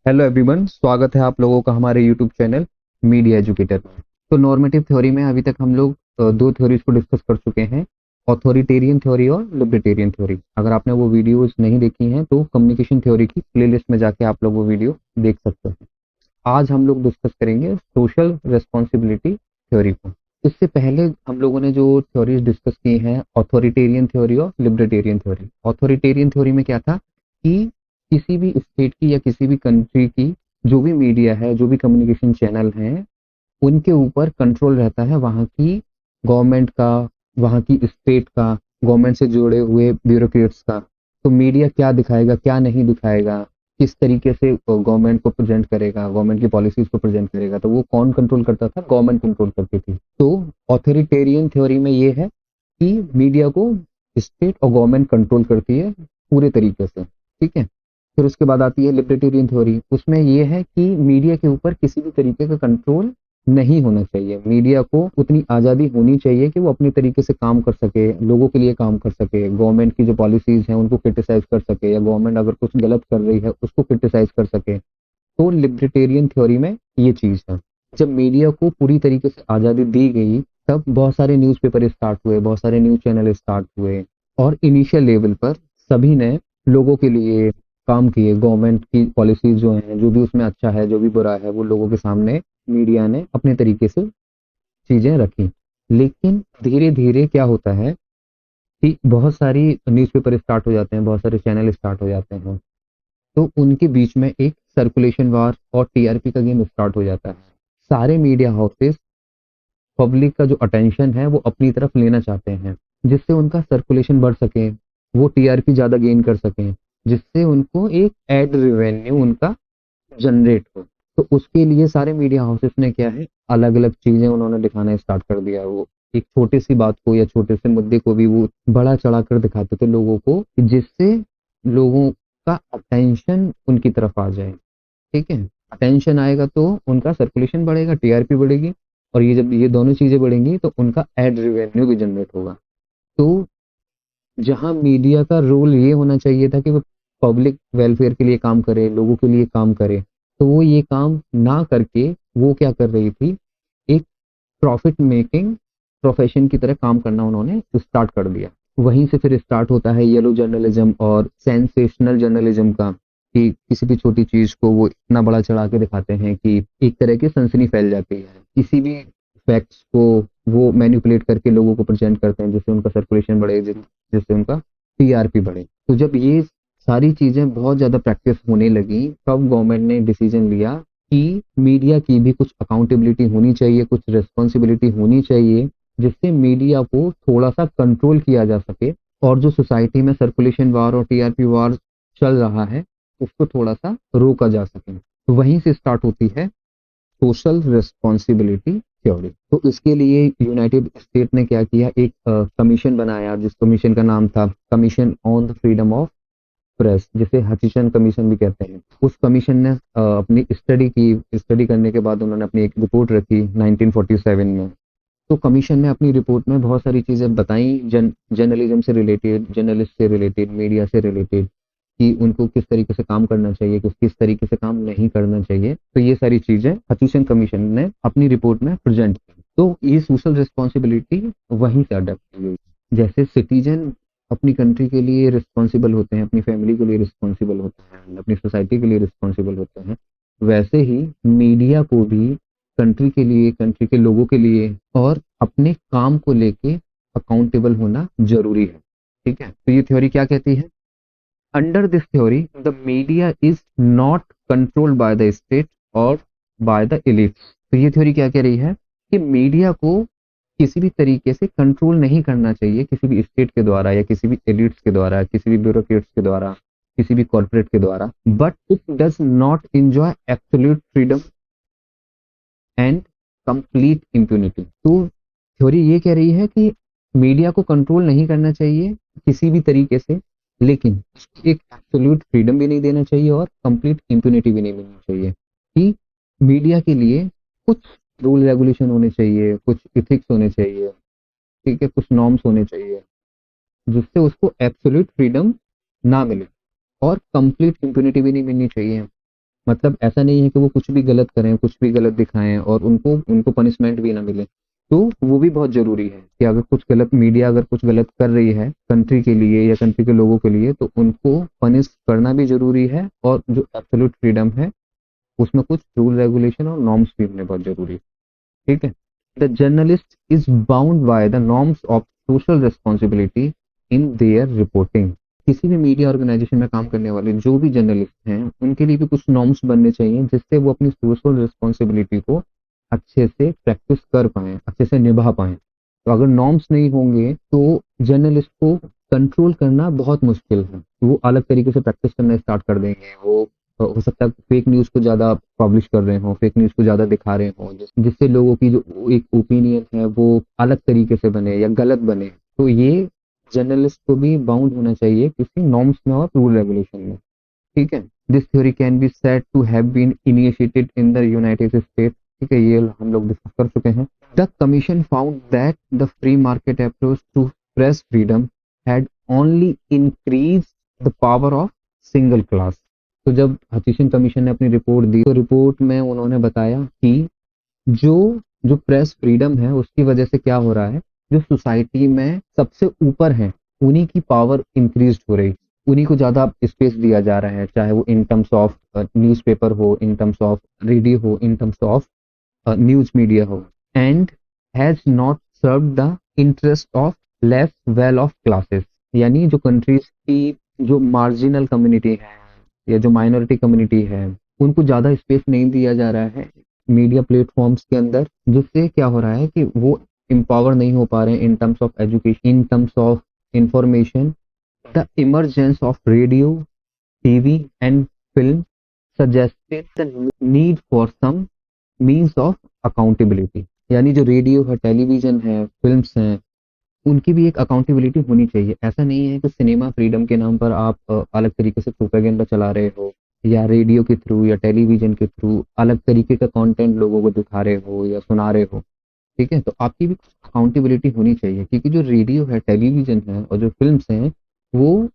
Hello everyone, स्वागत है आप लोगों का हमारे यूट्यूब चैनल मीडिया एजुकेटर में। तो नॉर्मेटिव थ्योरी में अभी तक हम लोग दो थ्योरीज को डिस्कस कर चुके हैं, ऑथोरिटेरियन थ्योरी और लिबर्टेरियन थ्योरी। अगर आपने वो वीडियोस नहीं देखी हैं तो कम्युनिकेशन थ्योरी की प्लेलिस्ट में जाके आप लोग वो वीडियो देख सकते हैं। आज हम लोग डिस्कस करेंगे सोशल रिस्पॉन्सिबिलिटी थ्योरी को। इससे पहले हम लोगों ने जो थ्योरीज डिस्कस की हैं, ऑथोरिटेरियन थ्योरी और लिबर्टेरियन थ्योरी। ऑथोरिटेरियन थ्योरी में क्या था कि किसी भी स्टेट की या किसी भी कंट्री की जो भी मीडिया है, जो भी कम्युनिकेशन चैनल हैं, उनके ऊपर कंट्रोल रहता है वहाँ की गवर्नमेंट का, वहाँ की स्टेट का, गवर्नमेंट से जुड़े हुए ब्यूरोक्रेट्स का। तो मीडिया क्या दिखाएगा, क्या नहीं दिखाएगा, किस तरीके से गवर्नमेंट को प्रेजेंट करेगा, गवर्नमेंट की पॉलिसीज को प्रेजेंट करेगा, तो वो कौन कंट्रोल करता था? गवर्नमेंट कंट्रोल करती थी। तो ऑथोरिटेरियन थ्योरी में ये है कि मीडिया को स्टेट और गवर्नमेंट कंट्रोल करती है पूरे तरीके से। ठीक है। फिर उसके बाद आती है लिबर्टेरियन थ्योरी। उसमें ये है कि मीडिया के ऊपर किसी भी तरीके का कंट्रोल नहीं होना चाहिए। मीडिया को उतनी आज़ादी होनी चाहिए कि वो अपने तरीके से काम कर सके, लोगों के लिए काम कर सके, गवर्नमेंट की जो पॉलिसीज हैं उनको क्रिटिसाइज कर सके, या गवर्नमेंट अगर कुछ गलत कर रही है उसको क्रिटिसाइज कर सके। तो लिबर्टेरियन थ्योरी में ये चीज़ है। जब मीडिया को पूरी तरीके से आज़ादी दी गई, तब बहुत सारे न्यूज़पेपर स्टार्ट हुए, बहुत सारे न्यूज़ चैनल स्टार्ट हुए, और इनिशियल लेवल पर सभी ने लोगों के लिए काम किए। गवर्नमेंट की पॉलिसीज जो हैं, जो भी उसमें अच्छा है, जो भी बुरा है, वो लोगों के सामने मीडिया ने अपने तरीके से चीजें रखी। लेकिन धीरे धीरे क्या होता है कि बहुत सारी न्यूज़पेपर स्टार्ट हो जाते हैं, बहुत सारे चैनल स्टार्ट हो जाते हैं, तो उनके बीच में एक सर्कुलेशन वार और टीआरपी का गेम स्टार्ट हो जाता है। सारे मीडिया हाउसेस पब्लिक का जो अटेंशन है वो अपनी तरफ लेना चाहते हैं, जिससे उनका सर्कुलेशन बढ़ सके, वो टीआरपी ज्यादा गेन कर सकें, जिससे उनको एक एड रेवेन्यू उनका जनरेट हो। तो उसके लिए सारे मीडिया हाउसेस ने क्या है, अलग अलग चीजें उन्होंने दिखाना स्टार्ट कर दिया। वो एक छोटी सी बात को या छोटे से मुद्दे को भी वो बड़ा चढ़ा कर दिखाते थे लोगों को, जिससे लोगों का अटेंशन उनकी तरफ आ जाए। ठीक है। अटेंशन आएगा तो उनका सर्कुलेशन बढ़ेगा, टीआरपी बढ़ेगी, और ये जब ये दोनों चीजें बढ़ेंगी तो उनका एड रेवेन्यू भी जनरेट होगा। तो जहां मीडिया का रोल ये होना चाहिए था कि वो पब्लिक वेलफेयर के लिए काम करे, लोगों के लिए काम करे, तो वो ये काम ना करके वो क्या कर रही थी, एक प्रॉफिट मेकिंग प्रोफेशन की तरह काम करना उन्होंने स्टार्ट कर दिया। वहीं से फिर स्टार्ट होता है येलो जर्नलिज्म और सेंसेशनल जर्नलिज्म का, कि किसी भी छोटी चीज को वो इतना बड़ा चढ़ा के दिखाते हैं कि एक तरह की सनसनी फैल जाती है। किसी भी फैक्ट्स को वो मैनिपुलेट करके लोगों को प्रेजेंट करते हैं, जिससे उनका सर्कुलेशन बढ़े, जिससे उनका टीआरपी बढ़े। तो जब ये सारी चीजें बहुत ज्यादा प्रैक्टिस होने लगी, तब गवर्नमेंट ने डिसीजन लिया कि मीडिया की भी कुछ अकाउंटेबिलिटी होनी चाहिए, कुछ रिस्पॉन्सिबिलिटी होनी चाहिए, जिससे मीडिया को थोड़ा सा कंट्रोल किया जा सके, और जो सोसाइटी में सर्कुलेशन वार और टीआरपी वार चल रहा है उसको थोड़ा सा रोका जा सके। तो वहीं से स्टार्ट होती है सोशल रिस्पॉन्सिबिलिटी थ्योरी। तो इसके लिए यूनाइटेड स्टेट ने क्या किया, एक कमीशन बनाया, जिस कमीशन का नाम था commission on the freedom of press, जिसे हचिसन कमीशन भी कहते हैं। उस कमीशन ने अपनी स्टडी की, स्टडी करने के बाद उन्होंने अपनी एक रिपोर्ट रखी 1947 में। तो कमीशन ने अपनी रिपोर्ट में बहुत सारी चीजें बताई, जर्नलिज्म से रिलेटेड, जर्नलिस्ट से रिलेटेड, मीडिया से रिलेटेड, कि उनको किस तरीके से काम करना चाहिए, किस तरीके से काम नहीं करना चाहिए। तो ये सारी चीजें हचिसन कमीशन ने अपनी रिपोर्ट में प्रेजेंट की। तो ये सोशल रिस्पॉन्सिबिलिटी वहीं से अडेप्ट की गई। जैसे सिटीजन अपनी कंट्री के लिए रिस्पॉन्सिबल होते हैं, अपनी फैमिली के लिए रिस्पॉन्सिबल होते हैं, अपनी सोसाइटी के लिए रिस्पॉन्सिबल होते हैं, वैसे ही मीडिया को भी कंट्री के लिए, कंट्री के लोगों के लिए और अपने काम को लेके अकाउंटेबल होना जरूरी है। ठीक है। तो ये थ्योरी क्या कहती है? Under this theory the media is not controlled by the state और बाय द एलिट्स। तो ये थ्योरी क्या कह रही है कि मीडिया को किसी भी तरीके से कंट्रोल नहीं करना चाहिए, किसी भी स्टेट के द्वारा या किसी भी एलिट्स के द्वारा, किसी भी ब्यूरोक्रेट्स के द्वारा, किसी भी कॉर्पोरेट के द्वारा। But it does not enjoy absolute freedom and complete impunity. तो थ्योरी ये कह रही है कि मीडिया को कंट्रोल नहीं करना चाहिए किसी भी तरीके से, लेकिन एक एब्सोल्यूट फ्रीडम भी नहीं देना चाहिए और कंप्लीट इम्प्यूनिटी भी नहीं मिलनी चाहिए। कि मीडिया के लिए कुछ रूल रेगुलेशन होने चाहिए, कुछ इथिक्स होने चाहिए, ठीक है, कुछ नॉर्म्स होने चाहिए, जिससे उसको एब्सोल्यूट फ्रीडम ना मिले और कंप्लीट इम्प्यूनिटी भी नहीं मिलनी चाहिए। मतलब ऐसा नहीं है कि वो कुछ भी गलत करें, कुछ भी गलत दिखाएं और उनको उनको पनिशमेंट भी ना मिले। तो वो भी बहुत जरूरी है कि अगर कुछ गलत मीडिया अगर कुछ गलत कर रही है कंट्री के लिए या कंट्री के लोगों के लिए, तो उनको पनिश करना भी जरूरी है, और जो एब्सोल्यूट फ्रीडम है उसमें कुछ रूल रेगुलेशन और नॉर्म्स भी होने बहुत जरूरी है। ठीक है। The journalist is bound by the norms of social responsibility in their reporting. किसी भी मीडिया ऑर्गेनाइजेशन में काम करने वाले जो भी जर्नलिस्ट हैं उनके लिए भी कुछ नॉर्म्स बनने चाहिए, जिससे वो अपनी सोशल रिस्पॉन्सिबिलिटी को अच्छे से प्रैक्टिस कर पाए, अच्छे से निभा पाए। तो अगर नॉर्म्स नहीं होंगे तो जर्नलिस्ट को कंट्रोल करना बहुत मुश्किल है। वो अलग तरीके से प्रैक्टिस करना स्टार्ट कर देंगे। वो हो सकता है फेक न्यूज को ज्यादा पब्लिश कर रहे हो, फेक न्यूज को ज्यादा दिखा रहे हो, जिससे लोगों की जो एक ओपिनियन है वो अलग तरीके से बने या गलत बने। तो ये जर्नलिस्ट को भी बाउंड होना चाहिए किसी नॉर्म्स में और रूल रेगुलेशन में। ठीक है। This theory can be said to have been initiated in the United State. ठीक है, ये हम लोग डिस्कस कर चुके हैं। The commission found that the free market approach to press freedom had only increase the power of single class. तो जब हचिसन कमीशन ने अपनी रिपोर्ट दी तो रिपोर्ट में उन्होंने बताया कि जो जो प्रेस फ्रीडम है उसकी वजह से क्या हो रहा है, जो सोसाइटी में सबसे ऊपर है उन्हीं की पावर इंक्रीज हो रही, उन्हीं को ज्यादा स्पेस दिया जा रहा है, चाहे वो इन टर्म्स ऑफ न्यूज़पेपर हो, इन टर्म्स ऑफ रेडियो हो, in terms of news media हो, and has not serve the interest of less well off classes. यानी जो कंट्रीज की जो मार्जिनल कम्युनिटी है या जो माइनॉरिटी कम्युनिटी है उनको ज्यादा स्पेस नहीं दिया जा रहा है मीडिया प्लेटफॉर्म्स के अंदर, जिससे क्या हो रहा है कि वो empower नहीं हो पा रहे हैं इन terms of education, in terms of information. The emergence of radio, TV and film suggested the need for some means of accountability। यानी जो रेडियो है, टेलीविजन है, फिल्म्स हैं, उनकी भी एक अकाउंटेबिलिटी होनी चाहिए। ऐसा नहीं है कि सिनेमा फ्रीडम के नाम पर आप अलग तरीके से प्रोपेगेंडा चला रहे हो, या रेडियो के थ्रू या टेलीविजन के थ्रू अलग तरीके का कंटेंट लोगों को दिखा रहे हो या सुना रहे हो। ठीक है, तो आपकी भी अकाउंटेबिलिटी होनी चाहिए, क्योंकि जो रेडियो है, टेलीविजन है और जो फिल्म्स हैं वो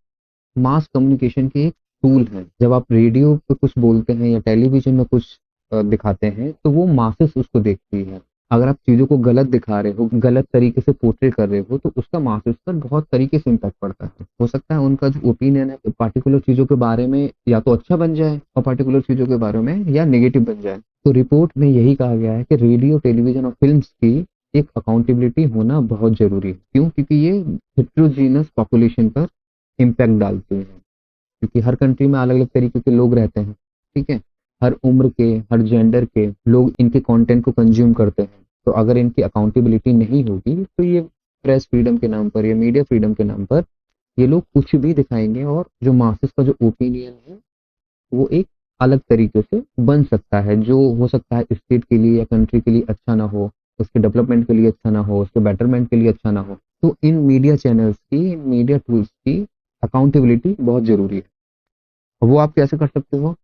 मास कम्युनिकेशन के एक टूल है। जब आप रेडियो पे कुछ बोलते हैं या टेलीविजन में कुछ दिखाते हैं तो वो मासेस उसको देखती है। अगर आप चीजों को गलत दिखा रहे हो, गलत तरीके से पोर्ट्रे कर रहे हो, तो उसका मासेस पर बहुत तरीके से इम्पैक्ट पड़ता है। हो सकता है उनका जो ओपिनियन है पार्टिकुलर चीजों के बारे में या तो अच्छा बन जाए और पार्टिकुलर चीजों के बारे में या नेगेटिव बन जाए। तो रिपोर्ट में यही कहा गया है कि रेडियो, टेलीविजन और फिल्म्स की एक अकाउंटेबिलिटी होना बहुत जरूरी है। क्यों? क्योंकि ये हेट्रोजीनस पॉपुलेशन पर इम्पैक्ट डालती है, क्योंकि हर कंट्री में अलग अलग तरीके के लोग रहते हैं। ठीक है, हर उम्र के, हर जेंडर के लोग इनके कंटेंट को कंज्यूम करते हैं। तो अगर इनकी अकाउंटेबिलिटी नहीं होगी तो ये प्रेस फ्रीडम के नाम पर या मीडिया फ्रीडम के नाम पर ये लोग कुछ भी दिखाएंगे, और जो मासेस का जो ओपिनियन है वो एक अलग तरीके से बन सकता है, जो हो सकता है स्टेट के लिए या कंट्री के लिए अच्छा ना हो, उसके डेवलपमेंट के लिए अच्छा ना हो, उसके बेटरमेंट के लिए अच्छा ना हो। तो इन मीडिया चैनल्स की, इन मीडिया टूल्स की अकाउंटेबिलिटी बहुत जरूरी है। वो आप कैसे कर सकते हो?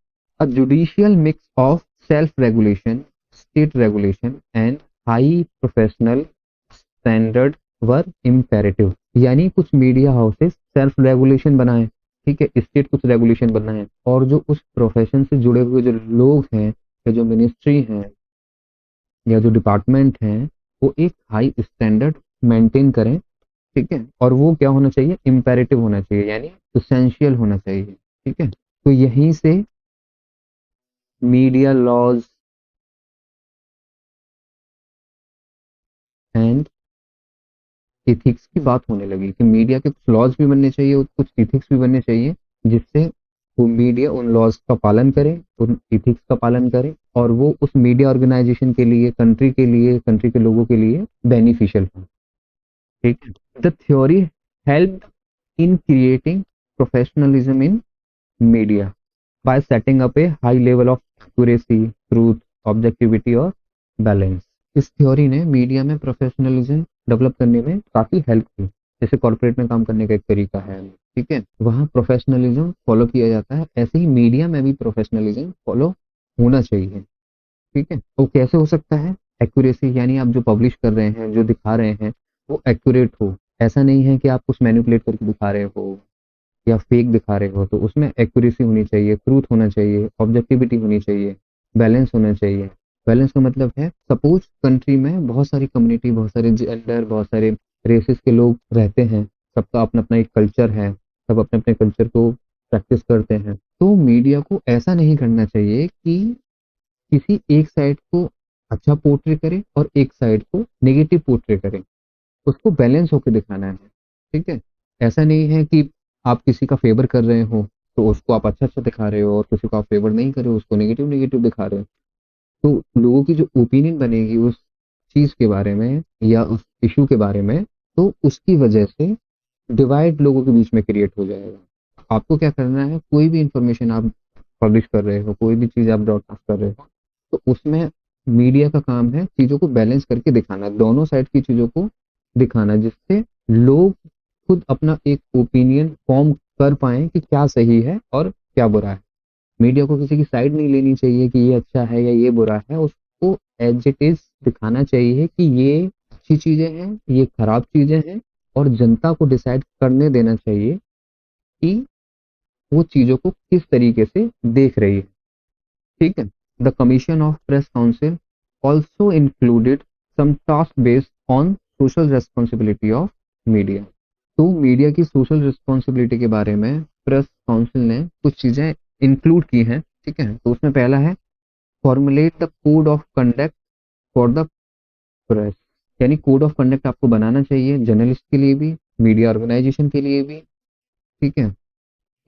A judicial mix of self regulation, state regulation and high professional standard were imperative. यानी कुछ मीडिया हाउसेस सेल्फ रेगुलेशन बनाएं, ठीक है, स्टेट कुछ रेगुलेशन बनाएं, और जो उस प्रोफेशन से जुड़े हुए जो लोग हैं या जो मिनिस्ट्री हैं या जो डिपार्टमेंट हैं वो एक हाई स्टैंडर्ड मेंटेन करें। ठीक है, और वो क्या होना चाहिए? इम्पेरेटिव होना चाहिए, यानी इसेंशियल होना चाहिए। ठीक है, तो यहीं से मीडिया लॉज एंड इथिक्स की बात होने लगी कि मीडिया के कुछ लॉज भी बनने चाहिए और कुछ इथिक्स भी बनने चाहिए, जिससे वो मीडिया उन लॉज का पालन करे, उन इथिक्स का पालन करे, और वो उस मीडिया ऑर्गेनाइजेशन के लिए, कंट्री के लिए, कंट्री के लोगों के लिए बेनिफिशियल हो। ठीक है, the theory help in creating professionalism in media by setting up a high level of accuracy, truth, objectivity और बैलेंस। इस थ्योरी ने मीडिया में प्रोफेशनलिज्म डेवलप करने में काफी हेल्प की। जैसे कॉर्पोरेट में काम करने का एक तरीका है, ठीक है, वहाँ प्रोफेशनलिज्म फॉलो किया जाता है, ऐसे ही मीडिया में भी प्रोफेशनलिज्म फॉलो होना चाहिए। ठीक है, तो कैसे हो सकता है? एक्यूरेसी, यानी आप जो पब्लिश कर रहे हैं, जो दिखा रहे हैं वो एक्यूरेट हो। ऐसा नहीं है कि आप कुछ मैनिपुलेट करके दिखा रहे हो या फेक दिखा रहे हो तो उसमें एक्यूरेसी होनी चाहिए, ट्रूथ होना चाहिए, ऑब्जेक्टिविटी होनी चाहिए, बैलेंस होना चाहिए। बैलेंस का मतलब है सपोज कंट्री में बहुत सारी कम्युनिटी, बहुत सारे जेंडर, बहुत सारे रेसेस के लोग रहते हैं, सबका अपना अपना एक कल्चर है, सब अपने अपने कल्चर को प्रैक्टिस करते हैं। तो मीडिया को ऐसा नहीं करना चाहिए कि किसी एक साइड को अच्छा पोर्ट्रे करे और एक साइड को नेगेटिव पोर्ट्रे करे। उसको बैलेंस होकर दिखाना है, ठीक है। ऐसा नहीं है कि आप किसी का फेवर कर रहे हो तो उसको आप अच्छा अच्छा दिखा रहे हो, और किसी को आप फेवर नहीं कर रहे हो उसको नेगेटिव नेगेटिव दिखा रहे हो। तो लोगों की जो ओपिनियन बनेगी उस चीज के बारे में या उस इशू के बारे में, तो उसकी वजह से डिवाइड लोगों के बीच में क्रिएट हो जाएगा। आपको क्या करना है, कोई भी इंफॉर्मेशन आप पब्लिश कर रहे हो, कोई भी चीज आप ब्रॉडकास्ट कर रहे हो, तो उसमें मीडिया का काम है चीजों को बैलेंस करके दिखाना, दोनों साइड की चीजों को दिखाना, जिससे लोग खुद अपना एक ओपिनियन फॉर्म कर पाए कि क्या सही है और क्या बुरा है। मीडिया को किसी की साइड नहीं लेनी चाहिए कि ये अच्छा है या ये बुरा है, उसको एज इट इज दिखाना चाहिए कि ये अच्छी चीजें हैं, ये खराब चीजें हैं, और जनता को डिसाइड करने देना चाहिए कि वो चीजों को किस तरीके से देख रही है, ठीक है। The commission of press council also included some task based on social responsibility of media. तो मीडिया की सोशल रिस्पॉन्सिबिलिटी के बारे में प्रेस काउंसिल ने कुछ चीजें इंक्लूड की हैं, ठीक है। तो उसमें पहला है formulate the code of conduct for the press. यानी कोड ऑफ कंडक्ट आपको बनाना चाहिए जर्नलिस्ट के लिए भी, मीडिया ऑर्गेनाइजेशन के लिए भी, ठीक है,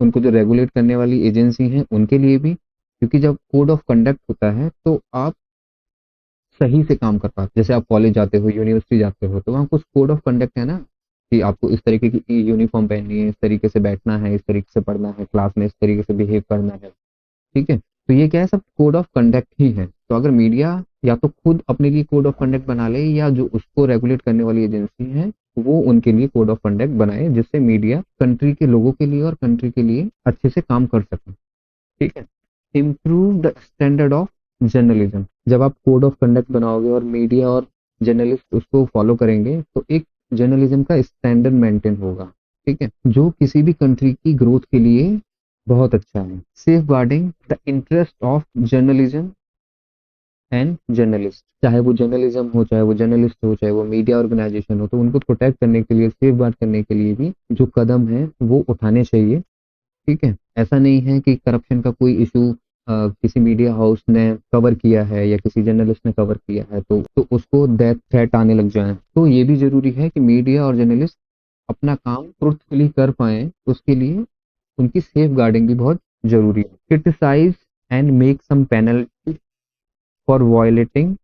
उनको जो रेगुलेट करने वाली एजेंसी हैं उनके लिए भी। क्योंकि जब कोड ऑफ कंडक्ट होता है तो आप सही से काम कर पाते। जैसे आप कॉलेज जाते हो, यूनिवर्सिटी जाते हो, तो वहाँ कुछ कोड ऑफ कंडक्ट है ना, कि आपको इस तरीके की यूनिफॉर्म पहननी है, इस तरीके से बैठना है, इस तरीके से पढ़ना है, क्लास में इस तरीके से बिहेव करना है, ठीक है। तो ये क्या है, सब कोड ऑफ कंडक्ट ही है। तो अगर मीडिया या तो खुद अपने लिए कोड ऑफ कंडक्ट बना ले, या जो उसको रेगुलेट करने वाली एजेंसी है वो उनके लिए कोड ऑफ कंडक्ट बनाए, जिससे मीडिया कंट्री के लोगों के लिए और कंट्री के लिए अच्छे से काम कर सके, ठीक है। Improve the standard of journalism. जब आप कोड ऑफ कंडक्ट बनाओगे और मीडिया और जर्नलिस्ट उसको फॉलो करेंगे तो एक जर्नलिज्म का स्टैंडर्ड मेंटेन होगा, ठीक है, जो किसी भी कंट्री की ग्रोथ के लिए बहुत अच्छा है। Safeguarding the interest of journalism and journalist. चाहे वो जर्नलिज्म हो, चाहे वो जर्नलिस्ट हो, चाहे वो मीडिया ऑर्गेनाइजेशन हो, तो उनको प्रोटेक्ट करने के लिए, सेफ गार्ड करने के लिए भी जो कदम है वो उठाने चाहिए, ठीक है। ऐसा नहीं है कि करप्शन का कोई इशू किसी मीडिया हाउस ने कवर किया है या किसी जर्नलिस्ट ने कवर किया है तो उसको डेथ थ्रेट आने लग जाए। तो ये भी जरूरी है कि मीडिया और जर्नलिस्ट अपना काम ट्रुथफुली कर पाए, उसके लिए उनकी सेफ गार्डिंग भी बहुत जरूरी है। Criticise and make some penalty for violating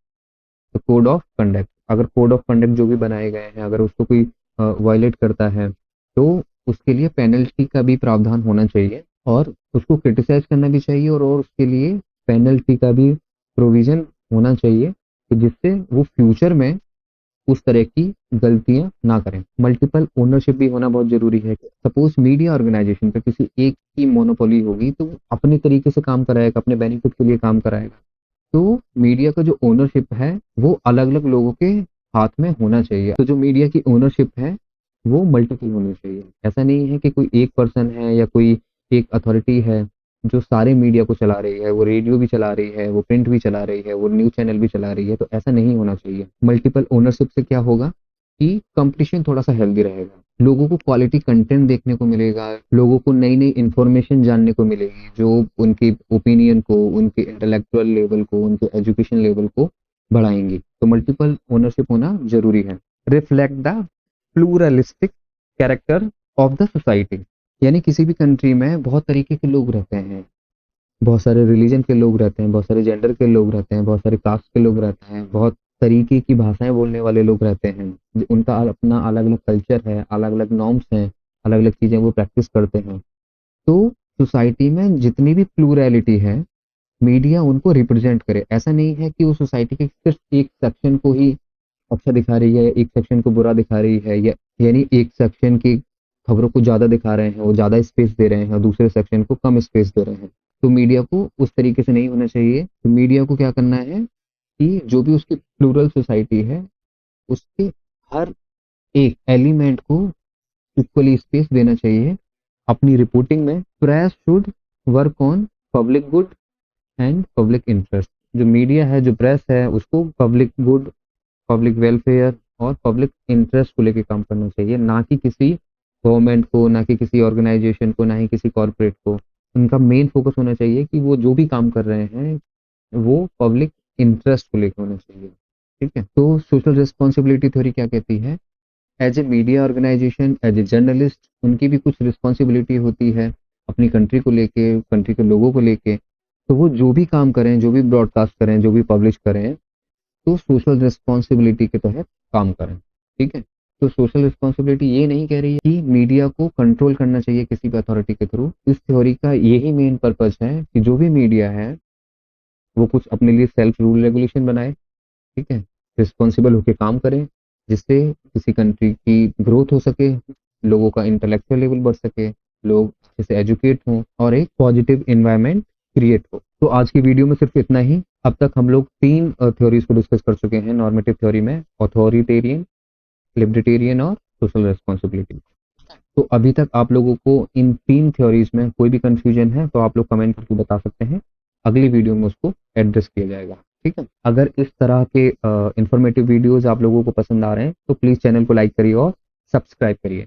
the code of conduct. अगर कोड ऑफ कंडक्ट जो भी बनाए गए हैं, अगर उसको कोई वायलेट करता है तो उसके लिए पेनल्टी का भी प्रावधान होना चाहिए, और उसको क्रिटिसाइज करना भी चाहिए, और उसके लिए पेनल्टी का भी प्रोविजन होना चाहिए, कि जिससे वो फ्यूचर में उस तरह की गलतियां ना करें। मल्टीपल ओनरशिप भी होना बहुत जरूरी है। सपोज मीडिया ऑर्गेनाइजेशन पे किसी एक की मोनोपोली होगी तो वो अपने तरीके से काम कराएगा, अपने बेनिफिट के लिए काम कराएगा। तो मीडिया का जो ओनरशिप है वो अलग अलग लोगों के हाथ में होना चाहिए। तो जो मीडिया की ओनरशिप है वो मल्टीपल होनी चाहिए। ऐसा नहीं है कि कोई एक पर्सन है या कोई एक अथॉरिटी है जो सारे मीडिया को चला रही है, वो रेडियो भी चला रही है, वो प्रिंट भी चला रही है, वो न्यूज चैनल भी चला रही है। तो ऐसा नहीं होना चाहिए। मल्टीपल ओनरशिप से क्या होगा कि कंपटीशन थोड़ा सा हेल्दी रहेगा, लोगों को क्वालिटी कंटेंट देखने को मिलेगा, लोगों को नई नई इंफॉर्मेशन जानने को मिलेगी, जो उनके ओपिनियन को, उनके इंटेलेक्चुअल लेवल को, उनके एजुकेशन लेवल को बढ़ाएंगी। तो मल्टीपल ओनरशिप होना जरूरी है। Reflect the pluralistic character of the society. यानी किसी भी कंट्री में बहुत तरीके के लोग रहते हैं, बहुत सारे रिलीजन के लोग रहते हैं, बहुत सारे जेंडर के लोग रहते हैं, बहुत सारे कास्ट के लोग रहते हैं, बहुत तरीके की भाषाएं बोलने वाले लोग रहते हैं, उनका अपना अलग अलग कल्चर है, अलग अलग नॉर्म्स हैं, अलग अलग चीजें वो प्रैक्टिस करते हैं। तो सोसाइटी में जितनी भी प्लूरैलिटी है, मीडिया उनको रिप्रेजेंट करे। ऐसा नहीं है कि वो सोसाइटी के सिर्फ एक सेक्शन को ही अच्छा दिखा रही है, एक सेक्शन को बुरा दिखा रही है, या यानी एक सेक्शन की खबरों को ज्यादा दिखा रहे हैं, वो ज्यादा स्पेस दे रहे हैं, और दूसरे सेक्शन को कम स्पेस दे रहे हैं। तो मीडिया को उस तरीके से नहीं होना चाहिए। तो मीडिया को क्या करना है कि जो भी उसकी प्लूरल सोसाइटी है उसके हर एक एलिमेंट को इक्वली स्पेस देना चाहिए, अपनी रिपोर्टिंग में press should work on public good and public interest. जो मीडिया है, जो प्रेस है, उसको पब्लिक गुड, पब्लिक वेलफेयर और पब्लिक इंटरेस्ट को लेके काम करना चाहिए, ना कि किसी गवर्नमेंट को, ना कि किसी ऑर्गेनाइजेशन को, ना ही किसी कॉर्पोरेट को। उनका मेन फोकस होना चाहिए कि वो जो भी काम कर रहे हैं वो पब्लिक इंटरेस्ट को लेकर होना चाहिए। ठीक है, तो सोशल रिस्पॉन्सिबिलिटी थ्योरी क्या कहती है? As a media organisation, as a journalist, उनकी भी कुछ रिस्पॉन्सिबिलिटी होती है अपनी कंट्री को लेके, कंट्री के लोगों को लेके। तो वो जो भी काम करें, जो भी ब्रॉडकास्ट करें, जो भी पब्लिश करें, तो सोशल रिस्पॉन्सिबिलिटी के तहत काम करें। ठीक है, तो सोशल रिस्पॉन्सिबिलिटी ये नहीं कह रही है कि मीडिया को कंट्रोल करना चाहिए किसी भी अथॉरिटी के थ्रू। इस थ्योरी का यही मेन पर्पस है कि जो भी मीडिया है वो कुछ अपने लिए सेल्फ रूल रेगुलेशन बनाए। ठीक है, रिस्पॉन्सिबल होकर काम करें, जिससे किसी कंट्री की ग्रोथ हो सके, लोगों का इंटेलेक्चुअल लेवल बढ़ सके, लोग अच्छे से एजुकेट हों और एक पॉजिटिव एनवायरनमेंट क्रिएट हो। तो आज की वीडियो में सिर्फ इतना ही। अब तक हम लोग तीन थ्योरीज को डिस्कस कर चुके हैं नॉर्मेटिव थ्योरी में, अथॉरिटेरियन, लिबर्टेरियन और सोशल रिस्पॉन्सिबिलिटी। तो अभी तक आप लोगों को इन तीन थ्योरीज में कोई भी कंफ्यूजन है तो आप लोग कमेंट करके बता सकते हैं, अगली वीडियो में उसको एड्रेस किया जाएगा। ठीक है, अगर इस तरह के इंफॉर्मेटिव वीडियोस आप लोगों को पसंद आ रहे हैं तो प्लीज चैनल को लाइक करिए और सब्सक्राइब करिए।